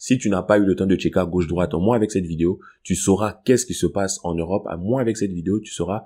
si tu n'as pas eu le temps de checker à gauche-droite, au moins avec cette vidéo, tu sauras qu'est-ce qui se passe en Europe. À moins avec cette vidéo, tu sauras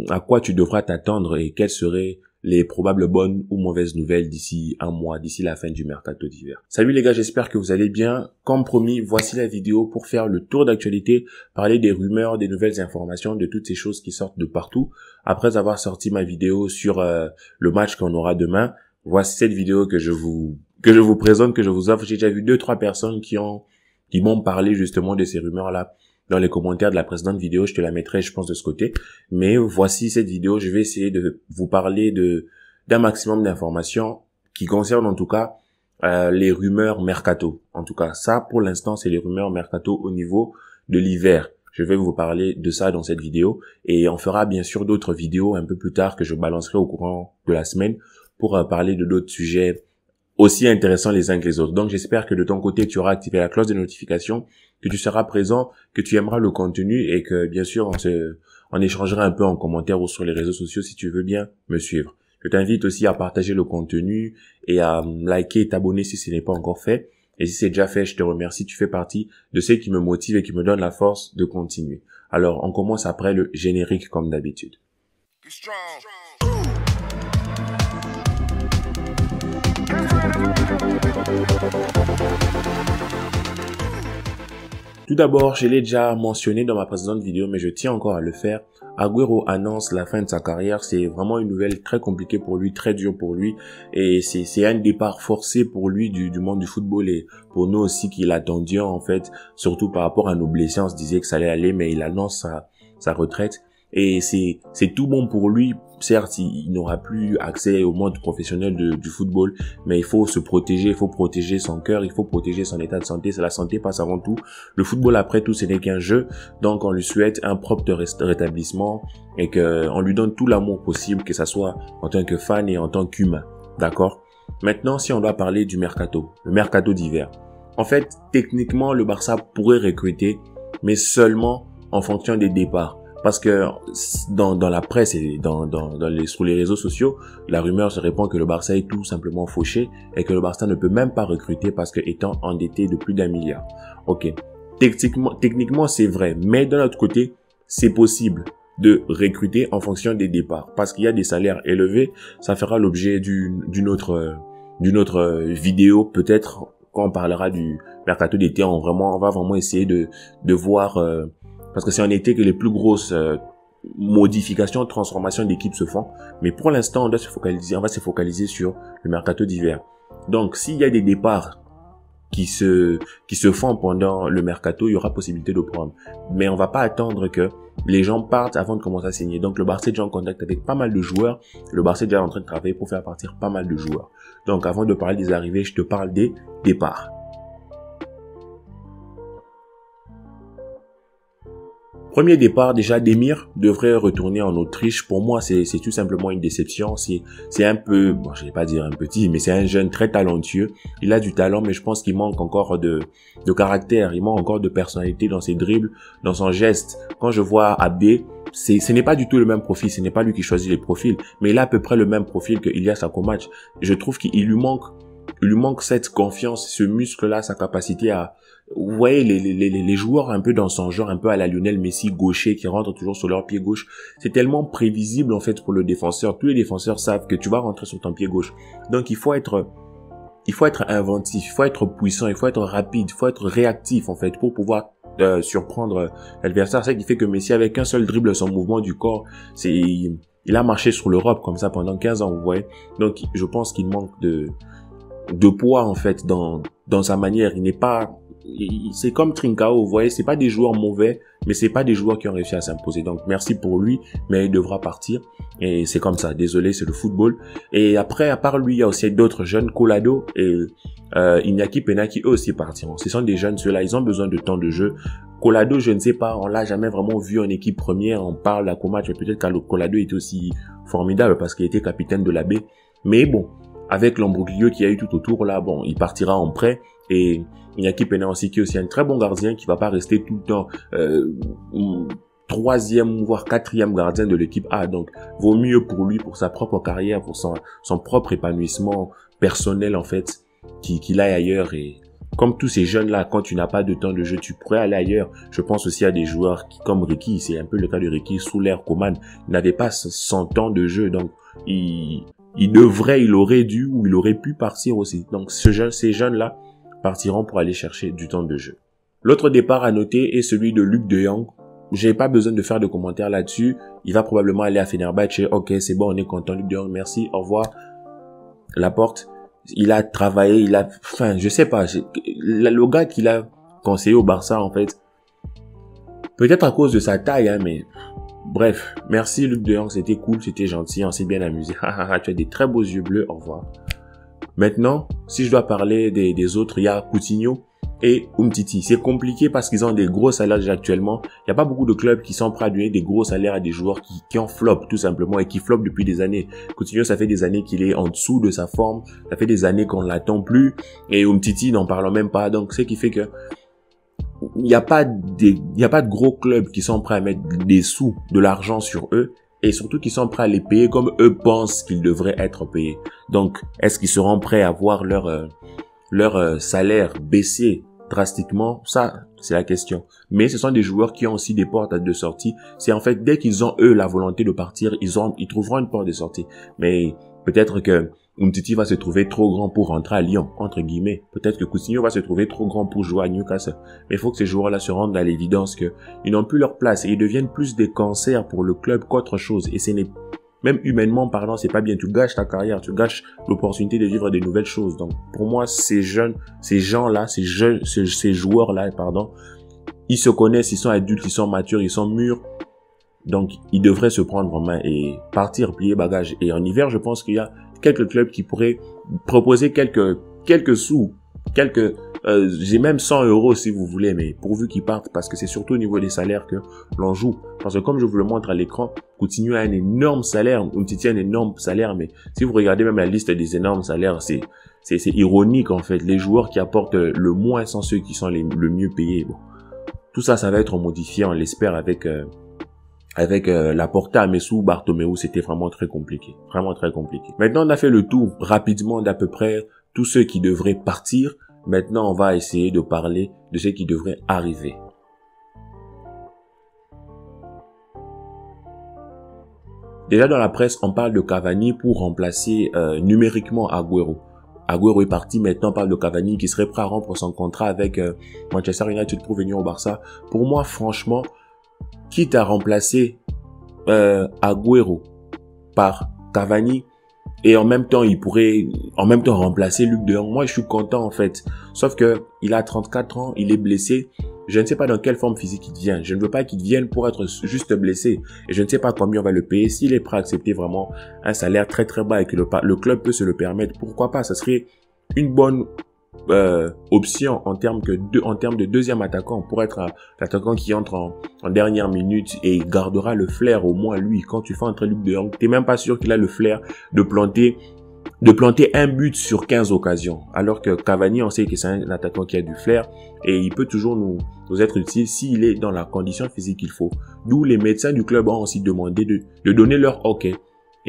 à quoi tu devras t'attendre et quelles seraient les probables bonnes ou mauvaises nouvelles d'ici un mois, d'ici la fin du mercato d'hiver. Salut les gars, j'espère que vous allez bien. Comme promis, voici la vidéo pour faire le tour d'actualité, parler des rumeurs, des nouvelles informations, de toutes ces choses qui sortent de partout. Après avoir sorti ma vidéo sur le match qu'on aura demain, voici cette vidéo que je vous présente, que je vous offre. J'ai déjà vu 2-3 personnes qui m'ont parlé justement de ces rumeurs-là dans les commentaires de la précédente vidéo. Je te la mettrai, je pense, de ce côté. Mais voici cette vidéo. Je vais essayer de vous parler d'un maximum d'informations qui concernent en tout cas les rumeurs mercato. En tout cas, ça, pour l'instant, c'est les rumeurs mercato au niveau de l'hiver. Je vais vous parler de ça dans cette vidéo. Et on fera bien sûr d'autres vidéos un peu plus tard que je balancerai au courant de la semaine pour parler de d'autres sujets aussi intéressants les uns que les autres. Donc j'espère que de ton côté, tu auras activé la cloche de notification, que tu seras présent, que tu aimeras le contenu et que bien sûr on échangera un peu en commentaire ou sur les réseaux sociaux si tu veux bien me suivre. Je t'invite aussi à partager le contenu et à liker et t'abonner si ce n'est pas encore fait. Et si c'est déjà fait, je te remercie. Tu fais partie de ceux qui me motivent et qui me donnent la force de continuer. Alors on commence après le générique comme d'habitude. Tout d'abord, je l'ai déjà mentionné dans ma précédente vidéo, mais je tiens encore à le faire. Agüero annonce la fin de sa carrière. C'est vraiment une nouvelle très compliquée pour lui, très dure pour lui. Et c'est un départ forcé pour lui du monde du football et pour nous aussi qui l'attendions en fait. Surtout par rapport à nos blessés, on se disait que ça allait aller, mais il annonce sa retraite. Et c'est tout bon pour lui. Certes, il n'aura plus accès au monde professionnel du football, mais il faut se protéger, il faut protéger son cœur, il faut protéger son état de santé. C'est la santé passe avant tout. Le football, après tout, ce n'est qu'un jeu. Donc, on lui souhaite un propre rétablissement et on lui donne tout l'amour possible, que ça soit en tant que fan et en tant qu'humain. D'accord? Maintenant, si on doit parler du mercato, le mercato d'hiver. En fait, techniquement, le Barça pourrait recruter, mais seulement en fonction des départs. Parce que dans la presse et sur les réseaux sociaux, la rumeur se répand que le Barça est tout simplement fauché et que le Barça ne peut même pas recruter parce que étant endetté de plus d'1 milliard. Ok, techniquement c'est vrai, mais d'un autre côté, c'est possible de recruter en fonction des départs parce qu'il y a des salaires élevés. Ça fera l'objet d'une autre vidéo peut-être quand on parlera du mercato d'été. On va vraiment essayer de voir parce que c'est en été que les plus grosses modifications, transformations d'équipes se font. Mais pour l'instant, on va se focaliser sur le mercato d'hiver. Donc, s'il y a des départs qui se font pendant le mercato, il y aura possibilité de prendre. Mais on va pas attendre que les gens partent avant de commencer à signer. Donc, le Barça est déjà en contact avec pas mal de joueurs. Le Barça est déjà en train de travailler pour faire partir pas mal de joueurs. Donc, avant de parler des arrivées, je te parle des départs. Premier départ, déjà, Demir devrait retourner en Autriche. Pour moi, c'est tout simplement une déception. C'est un peu, bon, je vais pas dire un petit, mais c'est un jeune très talentueux. Il a du talent, mais je pense qu'il manque encore de caractère. Il manque encore de personnalité dans ses dribbles, dans son geste. Quand je vois Abdé, ce n'est pas du tout le même profil. Ce n'est pas lui qui choisit les profils, mais il a à peu près le même profil que Ilias Akomac. Je trouve qu'il lui manque cette confiance, ce muscle-là, sa capacité à, vous voyez, les joueurs un peu dans son genre, un peu à la Lionel Messi gaucher qui rentrent toujours sur leur pied gauche. C'est tellement prévisible, en fait, pour le défenseur. Tous les défenseurs savent que tu vas rentrer sur ton pied gauche. Donc, il faut être inventif, il faut être puissant, il faut être rapide, il faut être réactif, en fait, pour pouvoir surprendre l'adversaire. C'est ça qui fait que Messi, avec un seul dribble, son mouvement du corps, il a marché sur l'Europe comme ça pendant 15 ans, vous voyez. Donc, je pense qu'il manque de poids, en fait, dans sa manière. C'est comme Trincao, vous voyez, c'est pas des joueurs mauvais, mais c'est pas des joueurs qui ont réussi à s'imposer. Donc, merci pour lui, mais il devra partir. Et c'est comme ça. Désolé, c'est le football. Et après, à part lui, il y a aussi d'autres jeunes, Collado et Iñaki Peña qui eux aussi partiront. Ce sont des jeunes, ceux-là, ils ont besoin de temps de jeu. Collado, je ne sais pas, on l'a jamais vraiment vu en équipe première. On parle à Comatch, mais peut-être que Collado était aussi formidable parce qu'il était capitaine de la B. Mais bon, avec l'embroglio qu'il y a eu tout autour, là, bon, il partira en prêt. Et Iñaki Peña aussi, qui est aussi un très bon gardien, qui va pas rester tout le temps troisième voire quatrième gardien de l'équipe A. Donc, vaut mieux pour lui, pour sa propre carrière, pour son propre épanouissement personnel en fait, qu'il aille ailleurs et comme tous ces jeunes-là, quand tu n'as pas de temps de jeu, tu pourrais aller ailleurs. Je pense aussi à des joueurs qui, comme Ricky, c'est un peu le cas de Ricky, sous l'ère Coman, n'avait pas 100 temps de jeu, donc il aurait dû ou il aurait pu partir aussi. Donc ces jeunes-là partiront pour aller chercher du temps de jeu. L'autre départ à noter est celui de Luuk de Jong. J'ai pas besoin de faire de commentaires là-dessus. Il va probablement aller à Fenerbahçe. Ok, c'est bon, on est content. Luuk de Jong, merci, au revoir. Laporte, il a travaillé, enfin, je sais pas, le gars qu'il a conseillé au Barça, en fait, peut-être à cause de sa taille, hein, mais bref, merci Luuk de Jong, c'était cool, c'était gentil, on s'est bien amusé. Tu as des très beaux yeux bleus, au revoir. Maintenant, si je dois parler des autres, il y a Coutinho et Umtiti. C'est compliqué parce qu'ils ont des gros salaires déjà actuellement. Il n'y a pas beaucoup de clubs qui sont prêts à donner des gros salaires à des joueurs qui en flopent tout simplement et qui flopent depuis des années. Coutinho, ça fait des années qu'il est en dessous de sa forme. Ça fait des années qu'on ne l'attend plus. Et Umtiti, n'en parlons même pas. Donc, ce qui fait que il n'y a pas de gros clubs qui sont prêts à mettre des sous, de l'argent sur eux. Et surtout qui sont prêts à les payer comme eux pensent qu'ils devraient être payés. Donc, est-ce qu'ils seront prêts à voir leur salaire baisser drastiquement? Ça, c'est la question. Mais ce sont des joueurs qui ont aussi des portes de sortie. C'est en fait, dès qu'ils ont, eux, la volonté de partir, ils trouveront une porte de sortie. Mais peut-être que Umtiti va se trouver trop grand pour rentrer à Lyon, entre guillemets. Peut-être que Coutinho va se trouver trop grand pour jouer à Newcastle. Mais il faut que ces joueurs-là se rendent à l'évidence qu'ils n'ont plus leur place et ils deviennent plus des cancers pour le club qu'autre chose. Et ce n'est, même humainement parlant, c'est pas bien. Tu gâches ta carrière, tu gâches l'opportunité de vivre des nouvelles choses. Donc, pour moi, ces joueurs-là, ils se connaissent, ils sont adultes, ils sont matures, ils sont mûrs. Donc, ils devraient se prendre en main et partir, plier bagage. Et en hiver, je pense qu'il y a quelques clubs qui pourraient proposer quelques sous, j'ai même 100 € si vous voulez, mais pourvu qu'ils partent, parce que c'est surtout au niveau des salaires que l'on joue. Parce que comme je vous le montre à l'écran, Coutinho a un énorme salaire, Umtiti a un énorme salaire, mais si vous regardez même la liste des énormes salaires, c'est ironique en fait. Les joueurs qui apportent le moins sont ceux qui sont le mieux payés. Bon. Tout ça, ça va être modifié, on l'espère, avec Laporta, Messi, Bartomeu, c'était vraiment très compliqué. Vraiment très compliqué. Maintenant, on a fait le tour rapidement d'à peu près tous ceux qui devraient partir. Maintenant, on va essayer de parler de ceux qui devraient arriver. Déjà dans la presse, on parle de Cavani pour remplacer numériquement Agüero. Agüero est parti, maintenant on parle de Cavani qui serait prêt à rompre son contrat avec Manchester United pour venir au Barça. Pour moi, franchement, quitte à remplacer Agüero par Cavani et en même temps il pourrait remplacer Luuk de Jong, moi je suis content en fait. Sauf que il a 34 ans, il est blessé. Je ne sais pas dans quelle forme physique il vient. Je ne veux pas qu'il vienne pour être juste blessé. Et je ne sais pas combien on va le payer. S'il est prêt à accepter vraiment un salaire très très bas et que le club peut se le permettre, pourquoi pas? Ça serait une bonne option en termes de deuxième attaquant pour être l'attaquant qui entre en dernière minute et gardera le flair au moins lui. Quand tu fais entrer Luuk de Jong, t'es même pas sûr qu'il a le flair de planter un but sur 15 occasions. Alors que Cavani, on sait que c'est un attaquant qui a du flair et il peut toujours nous être utile s'il est dans la condition physique qu'il faut. D'où les médecins du club ont aussi demandé de donner leur OK.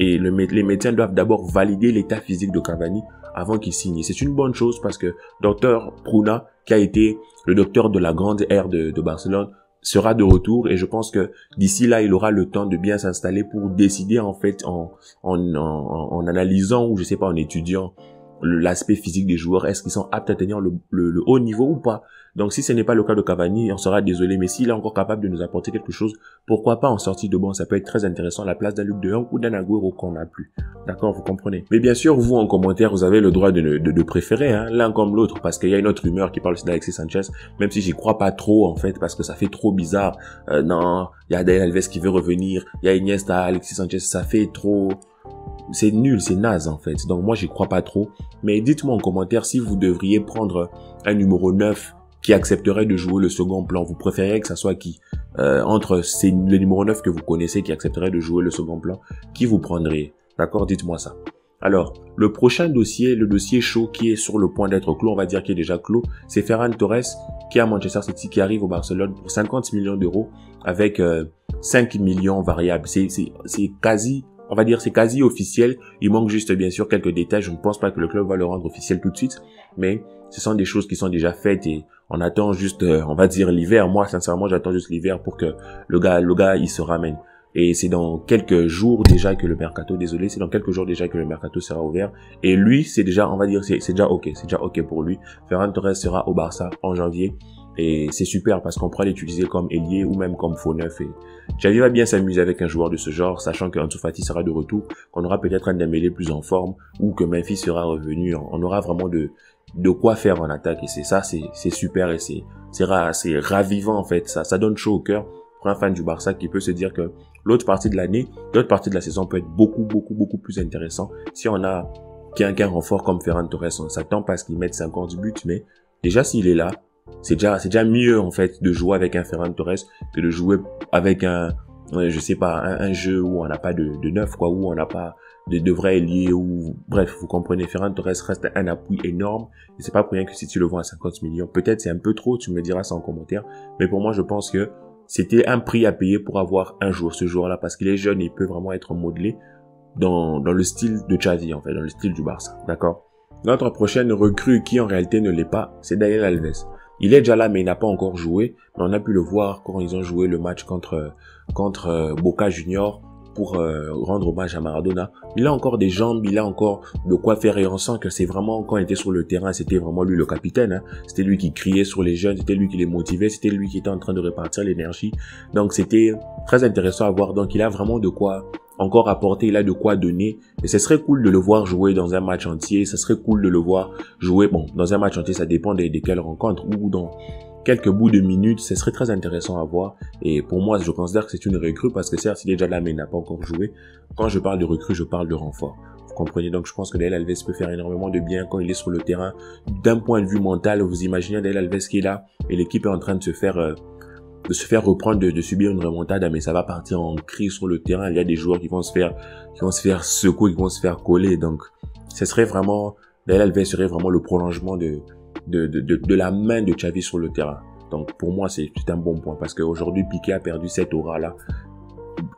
Et les médecins doivent d'abord valider l'état physique de Cavani avant qu'il signe. C'est une bonne chose parce que Dr Pruna, qui a été le docteur de la grande ère de Barcelone, sera de retour et je pense que d'ici là, il aura le temps de bien s'installer pour décider en fait en analysant ou je sais pas, en étudiant l'aspect physique des joueurs. Est-ce qu'ils sont aptes à tenir le haut niveau ou pas? Donc si ce n'est pas le cas de Cavani, on sera désolé, mais s'il est encore capable de nous apporter quelque chose, pourquoi pas en sortie de banc? Ça peut être très intéressant à la place d'un Luuk de Jong ou d'un Agüero qu'on n'a plus. D'accord, vous comprenez? Mais bien sûr, vous en commentaire, vous avez le droit de préférer l'un comme l'autre, parce qu'il y a une autre rumeur qui parle aussi d'Alexis Sanchez, même si j'y crois pas trop en fait, parce que ça fait trop bizarre. Non, il y a Dani Alves qui veut revenir, il y a Iniesta, Alexis Sanchez, ça fait trop... C'est nul, c'est naze en fait. Donc moi, j'y crois pas trop. Mais dites-moi en commentaire si vous devriez prendre un numéro 9 qui accepterait de jouer le second plan. Vous préférez que ça soit qui entre le numéro 9 que vous connaissez qui accepterait de jouer le second plan, qui vous prendriez? D'accord, dites-moi ça. Alors, le prochain dossier, le dossier chaud qui est sur le point d'être clos, on va dire qu'il est déjà clos, c'est Ferran Torres qui est à Manchester City, qui arrive au Barcelone pour 50 millions d'euros avec 5 millions variables. C'est quasi on va dire, c'est quasi officiel. Il manque juste, bien sûr, quelques détails. Je ne pense pas que le club va le rendre officiel tout de suite, mais ce sont des choses qui sont déjà faites et on attend juste, on va dire, l'hiver. Moi, sincèrement, j'attends juste l'hiver pour que le gars, il se ramène. Et c'est dans quelques jours déjà que le mercato, désolé, c'est dans quelques jours déjà que le mercato sera ouvert. Et lui, c'est déjà, on va dire, c'est déjà ok pour lui. Ferran Torres sera au Barça en janvier. Et c'est super parce qu'on pourra l'utiliser comme ailier ou même comme faux neuf. Et Xavi va bien s'amuser avec un joueur de ce genre, sachant qu'Ansu Fati sera de retour, qu'on aura peut-être un Dembélé plus en forme ou que Memphis sera revenu. On aura vraiment de quoi faire en attaque. Et c'est ça, c'est super et c'est ravivant en fait. Ça donne chaud au cœur pour un fan du Barça qui peut se dire que l'autre partie de l'année, l'autre partie de la saison peut être beaucoup plus intéressant si on a qu'un renfort comme Ferran Torres. On s'attend pas à ce qu'il mette 50 buts, mais déjà s'il est là, c'est déjà mieux en fait de jouer avec un Ferran Torres que de jouer avec je sais pas, un jeu où on n'a pas de neuf, quoi, où on n'a pas de vrais ailiers, ou bref, vous comprenez, Ferran Torres reste un appui énorme et c'est pas pour rien que si tu le vends à 50 millions, peut-être c'est un peu trop, tu me diras ça en commentaire, mais pour moi je pense que c'était un prix à payer pour avoir ce joueur-là, parce qu'il est jeune et il peut vraiment être modelé dans le style de Xavi, en fait, dans le style du Barça, d'accord? Notre prochaine recrue, qui en réalité ne l'est pas, c'est Daniel Alves. Il est déjà là, mais il n'a pas encore joué. Mais on a pu le voir quand ils ont joué le match contre Boca Junior pour rendre hommage à Maradona. Il a encore des jambes, il a encore de quoi faire et on sent que c'est vraiment, quand il était sur le terrain, c'était vraiment lui le capitaine. Hein. C'était lui qui criait sur les jeunes, c'était lui qui les motivait, c'était lui qui était en train de répartir l'énergie. Donc c'était très intéressant à voir. Donc il a vraiment de quoi encore apporter, il a de quoi donner. Et ce serait cool de le voir jouer dans un match entier. Ce serait cool de le voir jouer, bon, dans un match entier, ça dépend de quelles rencontres, ou dans quelques bouts de minutes, ce serait très intéressant à voir. Et pour moi, je considère que c'est une recrue parce que certes, il est déjà là, mais il n'a pas encore joué. Quand je parle de recrue, je parle de renfort. Vous comprenez? Donc, je pense que Daniel Alves peut faire énormément de bien quand il est sur le terrain. D'un point de vue mental, vous imaginez Daniel Alves qui est là et l'équipe est en train de se faire reprendre, de subir une remontada, mais ça va partir en cri sur le terrain. Il y a des joueurs qui vont se faire secouer, qui vont se faire coller. Donc, ce serait vraiment, Daniel Alves serait vraiment le prolongement de la main de Xavi sur le terrain. Donc, pour moi, c'est un bon point parce qu'aujourd'hui, Piqué a perdu cette aura-là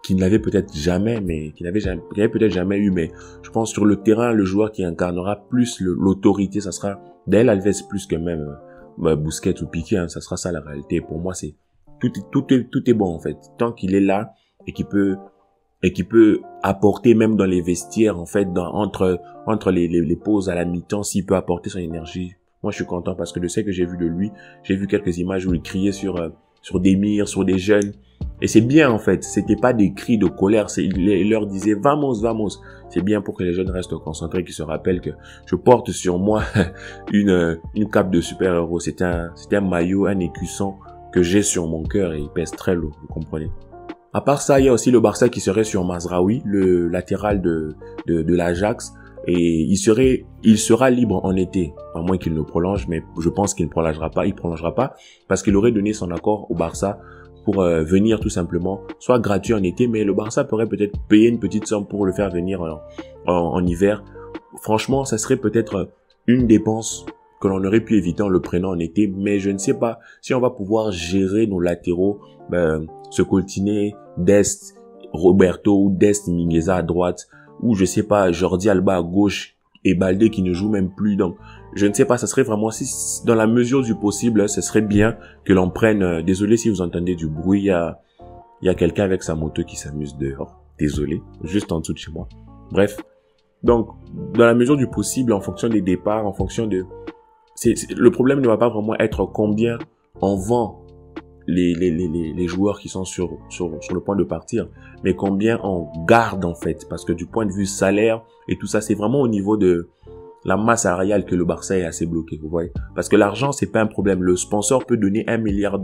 qu'il n'avait peut-être jamais, mais qu'il avait peut-être jamais eu, mais je pense sur le terrain, le joueur qui incarnera plus l'autorité, ça sera Daniel Alves plus que même Busquets ou Piqué, hein, ça sera ça la réalité. Pour moi, c'est tout est bon en fait, tant qu'il est là et qu'il peut apporter même dans les vestiaires en fait, entre les pauses à la mi-temps, s'il peut apporter son énergie. Moi, je suis content parce que je sais que j'ai vu de lui, j'ai vu quelques images où il criait sur des mires, sur des jeunes. Et c'est bien en fait, c'était pas des cris de colère, il leur disait vamos, vamos. C'est bien pour que les jeunes restent concentrés, qu'ils se rappellent que je porte sur moi une cape de super-héros. C'est un maillot, un écusson que j'ai sur mon cœur et il pèse très lourd, vous comprenez. À part ça, il y a aussi le Barça qui serait sur Mazraoui, le latéral de l'Ajax, et il sera libre en été, à moins qu'il ne prolonge, mais je pense qu'il ne prolongera pas, parce qu'il aurait donné son accord au Barça pour venir tout simplement, soit gratuit en été, mais le Barça pourrait peut-être payer une petite somme pour le faire venir en hiver. Franchement, ça serait peut-être une dépense que l'on aurait pu éviter en le prenant en été, mais je ne sais pas si on va pouvoir gérer nos latéraux, ce Coltiné, Dest, Roberto ou Dest Mingueza à droite, ou je sais pas, Jordi Alba à gauche et Baldé qui ne joue même plus. Donc je ne sais pas, ça serait vraiment, si dans la mesure du possible, ce serait bien que l'on prenne, désolé si vous entendez du bruit, il y a quelqu'un avec sa moto qui s'amuse dehors, désolé, juste en dessous de chez moi. Bref, donc dans la mesure du possible, en fonction des départs, en fonction de... le problème ne va pas vraiment être combien on vend les joueurs qui sont sur le point de partir, mais combien on garde en fait, parce que du point de vue salaire et tout ça, c'est vraiment au niveau de la masse salariale que le Barça est assez bloqué, vous voyez, parce que l'argent c'est pas un problème, le sponsor peut donner $1 milliard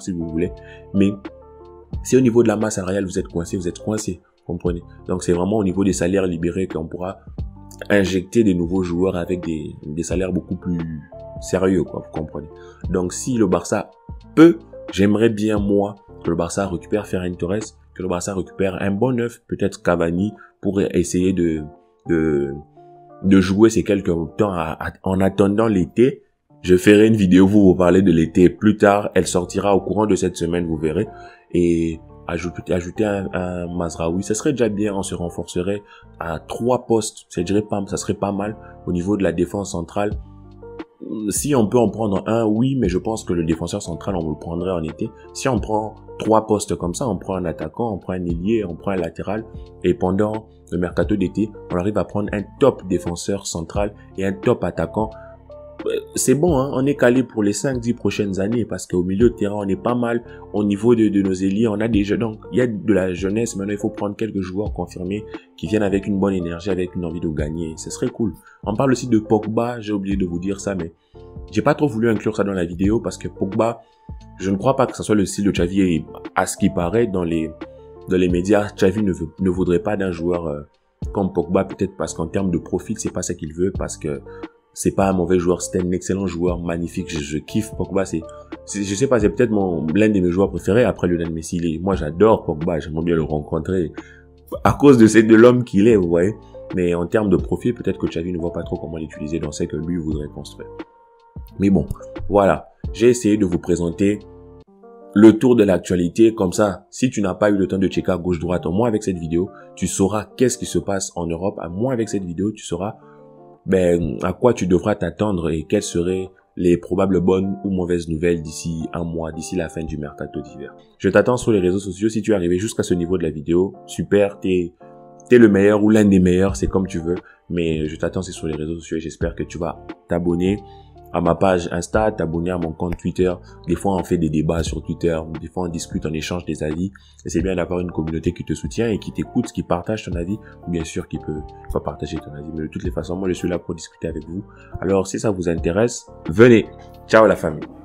si vous voulez, mais si au niveau de la masse salariale vous êtes coincé, vous comprenez. Donc c'est vraiment au niveau des salaires libérés qu'on pourra injecter des nouveaux joueurs avec des salaires beaucoup plus sérieux, quoi, vous comprenez. Donc si le Barça peut, j'aimerais bien moi que le Barça récupère Ferran Torres, que le Barça récupère un bon neuf, peut-être Cavani, pour essayer de jouer ces quelques temps en attendant l'été. Je ferai une vidéo pour vous parler de l'été plus tard, elle sortira au courant de cette semaine, vous verrez. Et ajouter un Mazraoui, ça serait déjà bien. On se renforcerait à 3 postes, ça serait pas mal au niveau de la défense centrale. Si on peut en prendre un, oui, mais je pense que le défenseur central, on le prendrait en été. Si on prend 3 postes comme ça, on prend un attaquant, on prend un ailier, on prend un latéral, et pendant le mercato d'été, on arrive à prendre un top défenseur central et un top attaquant. C'est bon, hein, on est calé pour les 5-10 prochaines années, parce qu'au milieu de terrain, on est pas mal. Au niveau de nos ailiers, on a des jeunes. Donc, il y a de la jeunesse. Maintenant, il faut prendre quelques joueurs confirmés qui viennent avec une bonne énergie, avec une envie de gagner. Ce serait cool. On parle aussi de Pogba. J'ai oublié de vous dire ça, mais j'ai pas trop voulu inclure ça dans la vidéo parce que Pogba, je ne crois pas que ce soit le style de Xavi. Et à ce qui paraît dans les médias, Xavi ne voudrait pas d'un joueur comme Pogba, peut-être parce qu'en termes de profil, c'est pas ça qu'il veut, parce que c'est pas un mauvais joueur, c'est un excellent joueur, magnifique. Je kiffe Pogba. Je sais pas, c'est peut-être l'un de mes joueurs préférés après Lionel Messi. Moi, j'adore Pogba. J'aimerais bien le rencontrer à cause de l'homme qu'il est, vous voyez. Mais en termes de profil, peut-être que Xavi ne voit pas trop comment l'utiliser dans ce que lui voudrait construire. Mais bon, voilà. J'ai essayé de vous présenter le tour de l'actualité. Comme ça, si tu n'as pas eu le temps de checker à gauche-droite, au moins avec cette vidéo, tu sauras qu'est-ce qui se passe en Europe. À moins avec cette vidéo, tu sauras à quoi tu devras t'attendre et quelles seraient les probables bonnes ou mauvaises nouvelles d'ici un mois, d'ici la fin du mercato d'hiver. Je t'attends sur les réseaux sociaux. Si tu es arrivé jusqu'à ce niveau de la vidéo, super, t'es le meilleur ou l'un des meilleurs, c'est comme tu veux. Mais je t'attends sur les réseaux sociaux et j'espère que tu vas t'abonner à ma page Insta, t'abonner à mon compte Twitter. Des fois, on fait des débats sur Twitter. Des fois, on discute, on échange des avis. Et c'est bien d'avoir une communauté qui te soutient et qui t'écoute, qui partage ton avis. Ou bien sûr, qui peut pas partager ton avis. Mais de toutes les façons, moi, je suis là pour discuter avec vous. Alors, si ça vous intéresse, venez. Ciao la famille.